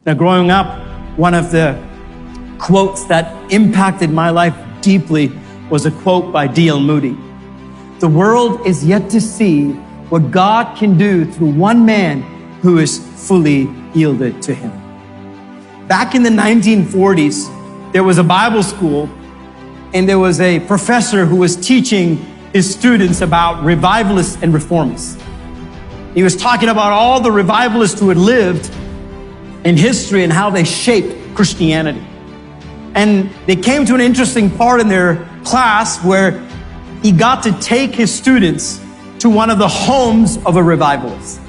Now, growing up, one of the quotes that impacted my life deeply was a quote by D.L. Moody. The world is yet to see what God can do through one man who is fully yielded to him. Back in the 1940s, there was a Bible school, and there was a professor who was teaching his students about revivalists and reformists. He was talking about all the revivalists who had lived in history and how they shaped Christianity. And they came to an interesting part in their class where he got to take his students to one of the homes of a revivalist.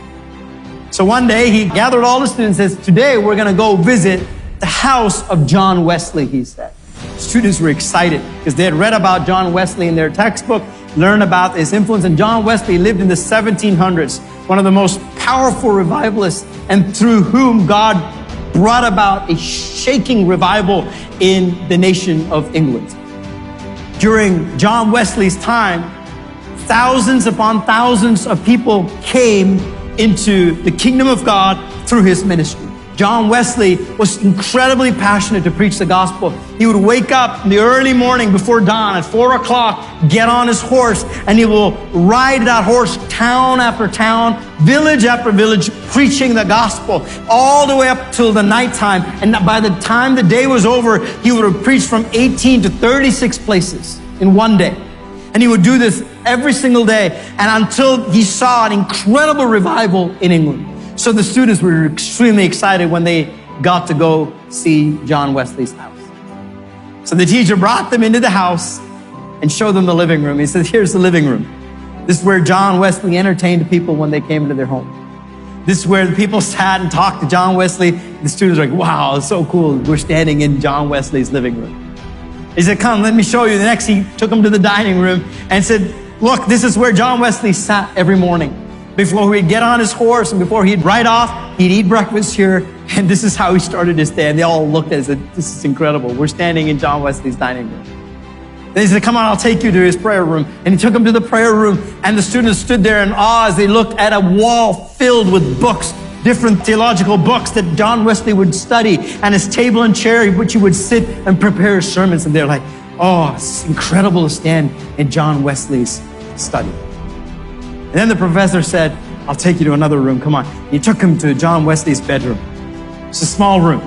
So one day he gathered all the students and says, today we're going to go visit the house of John Wesley, he said. Students were excited because they had read about John Wesley in their textbook, learned about his influence. And John Wesley lived in the 1700s, one of the most powerful revivalists, and through whom God brought about a shaking revival in the nation of England. During John Wesley's time, thousands upon thousands of people came into the kingdom of God through his ministry. John Wesley was incredibly passionate to preach the gospel. He would wake up in the early morning before dawn at 4 o'clock, get on his horse, and he will ride that horse town after town, village after village, preaching the gospel all the way up till the nighttime. And by the time the day was over, he would have preached from 18 to 36 places in one day. And he would do this every single day, and until he saw an incredible revival in England. So the students were extremely excited when they got to go see John Wesley's house. So the teacher brought them into the house and showed them the living room. He said, here's the living room. This is where John Wesley entertained people when they came into their home. This is where the people sat and talked to John Wesley. The students were like, wow, it's so cool. We're standing in John Wesley's living room. He said, come, let me show you. The next, he took them to the dining room and said, look, this is where John Wesley sat every morning. Before he'd get on his horse and before he'd ride off, he'd eat breakfast here. And this is how he started his day. And they all looked at it and said, this is incredible. We're standing in John Wesley's dining room. Then he said, come on, I'll take you to his prayer room. And he took them to the prayer room. And the students stood there in awe as they looked at a wall filled with books, different theological books that John Wesley would study, and his table and chair which he would sit and prepare his sermons. And they're like, oh, it's incredible to stand in John Wesley's study. And then the professor said, I'll take you to another room, come on. He took him to John Wesley's bedroom. It's a small room.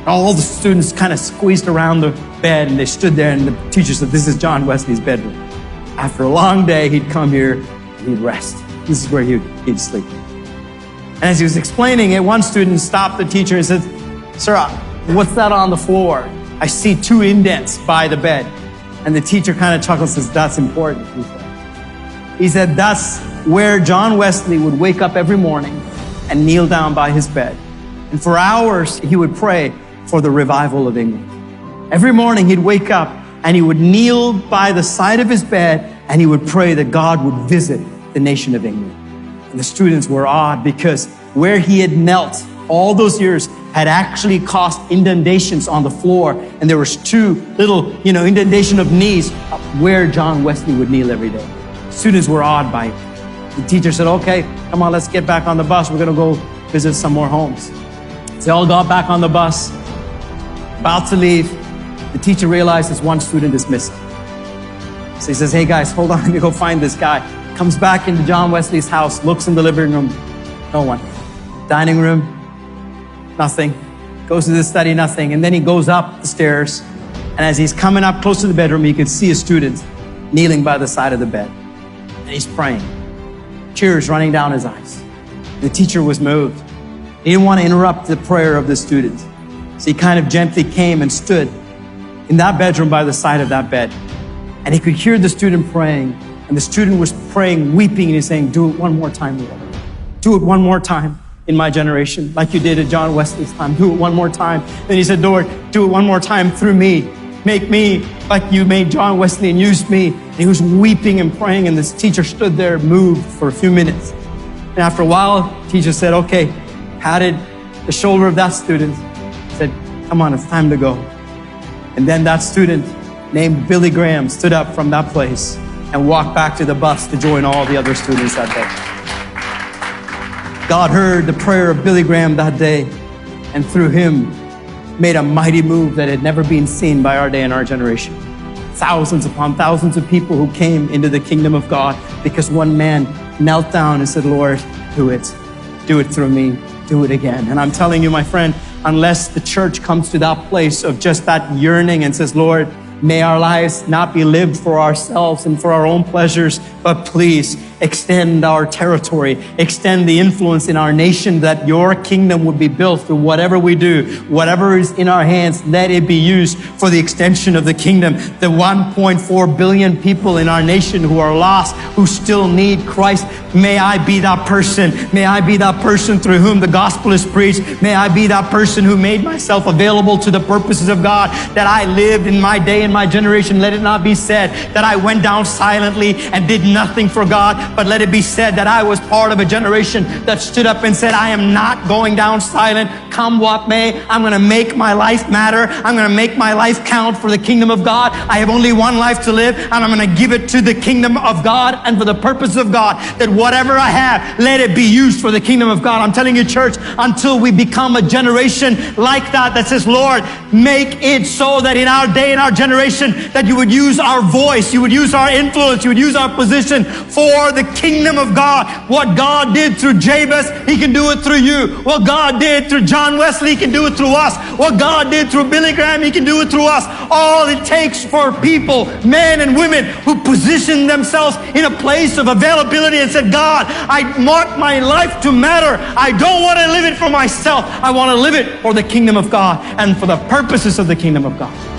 All the students kind of squeezed around the bed and they stood there, and the teacher said, this is John Wesley's bedroom. After a long day, he'd come here and he'd rest. This is where he'd sleep. And as he was explaining it, one student stopped the teacher and said, sir, what's that on the floor? I see 2 indents by the bed. And the teacher kind of chuckled and says, that's important, he said. He said, that's where John Wesley would wake up every morning and kneel down by his bed. And for hours, he would pray for the revival of England. Every morning, he'd wake up and he would kneel by the side of his bed and he would pray that God would visit the nation of England. And the students were awed because where he had knelt all those years had actually caused indentations on the floor. And there was 2 little, indentation of knees where John Wesley would kneel every day. Students were awed by it. The teacher said, okay, come on, let's get back on the bus. We're going to go visit some more homes. So they all got back on the bus, about to leave. The teacher realizes one student is missing. So he says, hey guys, hold on, let me go find this guy. Comes back into John Wesley's house, looks in the living room, no one. Dining room, nothing. Goes to the study, nothing. And then he goes up the stairs. And as he's coming up close to the bedroom, he could see a student kneeling by the side of the bed. And he's praying. Tears running down his eyes. The teacher was moved. He didn't want to interrupt the prayer of the student. So he kind of gently came and stood in that bedroom by the side of that bed. And he could hear the student praying. And the student was praying, weeping, and he's saying, do it one more time, Lord. Do it one more time in my generation, like you did at John Wesley's time. Do it one more time. Then he said, Lord, do it one more time through me. Make me like you made John Wesley and used me. And he was weeping and praying, and this teacher stood there moved for a few minutes. And after a while, the teacher said, okay, patted the shoulder of that student, said, come on, it's time to go. And then that student named Billy Graham stood up from that place and walked back to the bus to join all the other students that day. God heard the prayer of Billy Graham that day. and through him made a mighty move that had never been seen by our day and our generation. Thousands upon thousands of people who came into the kingdom of God because one man knelt down and said, Lord, do it through me, do it again. And I'm telling you, my friend, unless the church comes to that place of just that yearning and says, Lord, may our lives not be lived for ourselves and for our own pleasures, but please extend our territory, extend the influence in our nation, that your kingdom would be built through whatever we do, whatever is in our hands, let it be used for the extension of the kingdom. The 1.4 billion people in our nation who are lost, who still need Christ, may I be that person. May I be that person through whom the gospel is preached. May I be that person who made myself available to the purposes of God, that I lived in my day and my generation. Let it not be said that I went down silently and did nothing for God, but let it be said that I was part of a generation that stood up and said, I am not going down silent. Come what may, I'm going to make my life matter. I'm going to make my life count for the kingdom of God. I have only one life to live, and I'm going to give it to the kingdom of God and for the purpose of God, that whatever I have, let it be used for the kingdom of God. I'm telling you, church, until we become a generation like that says, Lord, make it so that in our day and our generation, that you would use our voice, you would use our influence, you would use our position for the kingdom of God. What God did through Jabez, he can do it through you. What God did through John Wesley, he can do it through us. What God did through Billy Graham, he can do it through us. All it takes for people, men and women, who position themselves in a place of availability and said, God, I want my life to matter. I don't want to live it for myself. I want to live it for the kingdom of God and for the purposes of the kingdom of God.